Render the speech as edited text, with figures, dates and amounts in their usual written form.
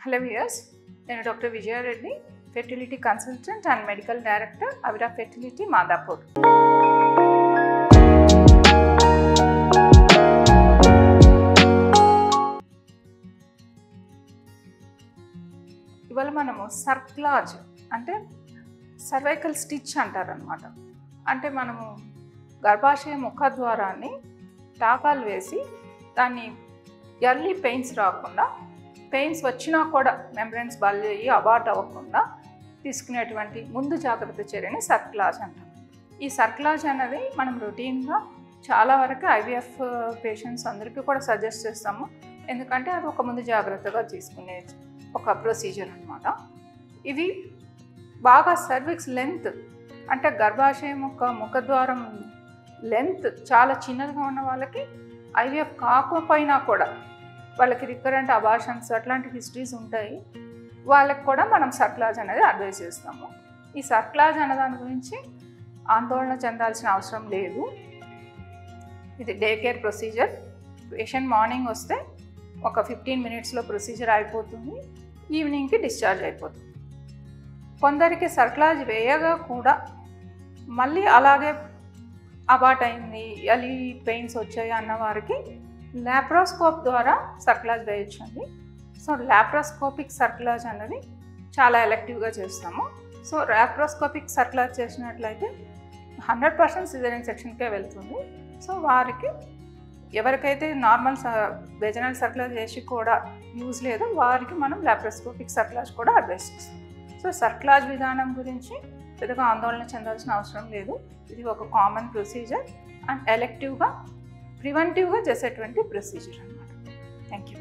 Hello viewers, నేను doctor Vijaya Reddy, fertility consultant and medical director అవిరా fertility Madhapur. ఇవాళ మనము సర్క్లాజ్ అంటే సర్వైకల్ స్టిచ్ అంటారనమాట. అంటే మనము గర్భాశయ ముఖద్వారాన్ని టాకాలు వేసి దాన్ని ఎర్లీ పెయిన్స్ రాకుండా, పెయిన్స్ వచ్చినా కూడా మెంబ్రెన్స్ బల్జ్ అయ్యి అబార్ట్ అవ్వకుండా తీసుకునేటువంటి ముందు జాగ్రత్త చర్యని సర్క్లాజ్ అంటాం. ఈ సర్క్లాజ్ అనేది మనం రొటీన్గా చాలా వరకు ఐవీఎఫ్ పేషెంట్స్ అందరికీ కూడా సజెస్ట్ చేస్తాము. ఎందుకంటే అది ఒక ముందు జాగ్రత్తగా తీసుకునే ఒక ప్రొసీజర్ అనమాట. ఇవి బాగా సర్విక్స్ లెంత్ అంటే గర్భాశయం ముఖద్వారం లెంత్ చాలా చిన్నదిగా ఉన్న వాళ్ళకి ఐవీఎఫ్ కాకపోయినా కూడా వాళ్ళకి రికరెంట్ అబార్షన్స్ అట్లాంటి హిస్టరీస్ ఉంటాయి, వాళ్ళకి కూడా మనం సర్క్లాజ్ అనేది అడ్వైజ్ చేస్తాము. ఈ సర్క్లాజ్ అనే దాని గురించి ఆందోళన చెందాల్సిన అవసరం లేదు. ఇది day care procedure. Patient morning వస్తే ఒక 15 minutesలో ప్రొసీజర్ అయిపోతుంది, ఈవినింగ్కి డిశ్చార్జ్ అయిపోతుంది. కొందరికి సర్క్లాజ్ వేయగా కూడా మళ్ళీ అలాగే అబార్ట్ అయింది, ఎర్లీ పెయిన్స్ వచ్చాయి అన్న వారికి లాప్రోస్కోప్ ద్వారా సర్క్లాజ్ వేయొచ్చండి. సో లాప్రోస్కోపిక్ సర్క్లాజ్ అనేది చాలా ఎలెక్టివ్గా చేస్తాము. సో లాప్రోస్కోపిక్ సర్క్లాజ్ చేసినట్లయితే 100% సిజేరియన్ సెక్షన్కే వెళ్తుంది. సో వారికి ఎవరికైతే నార్మల్ వెజనల్ సర్క్లాజ్ చేసి కూడా యూజ్ లేదో వారికి మనం లాప్రోస్కోపిక్ సర్క్లాజ్ కూడా అడ్వైస్ చేస్తాం. సో సర్క్లాజ్ విధానం గురించి పెద్దగా ఆందోళన చెందాల్సిన అవసరం లేదు. ఇది ఒక కామన్ ప్రొసీజర్ అండ్ ఎలెక్టివ్గా ప్రివెంటివ్గా చేసేటువంటి ప్రొసీజర్ అన్నమాట. Thank you.